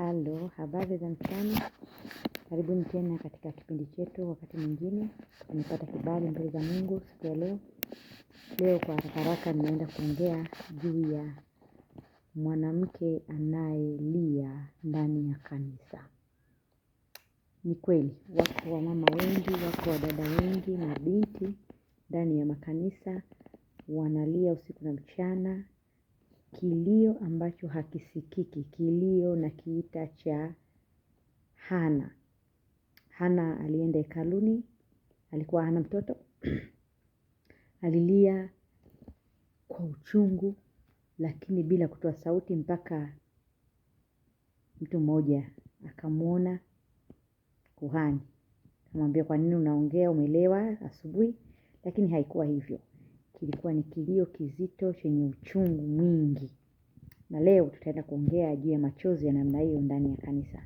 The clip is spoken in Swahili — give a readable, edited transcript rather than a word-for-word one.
Halo, habari za mchana. Karibuni tena katika kipindi chetu wakati mwingine. Nimepata kibali mbele za Mungu siku ya leo. Leo kwa haraka ninaenda kuongea juu ya mwanamke anayelia ndani ya kanisa. Ni kweli, wako wamama wengi, wako wadada wengi na binti ndani ya makanisa wanalia usiku na mchana. Kilio ambacho hakisikiki, kilio na kiita cha Hana. Hana alienda hekaluni, alikuwa hana mtoto. Alilia kwa uchungu lakini bila kutoa sauti mpaka mtu mmoja akamuona kuhani. Akamwambia, kwa nini unaongea, umelewa asubuhi? Lakini haikuwa hivyo. Kilikuwa ni kilio kizito chenye uchungu mwingi. Na leo tutaenda kuongea juu ya machozi ya namna hiyo ndani ya kanisa.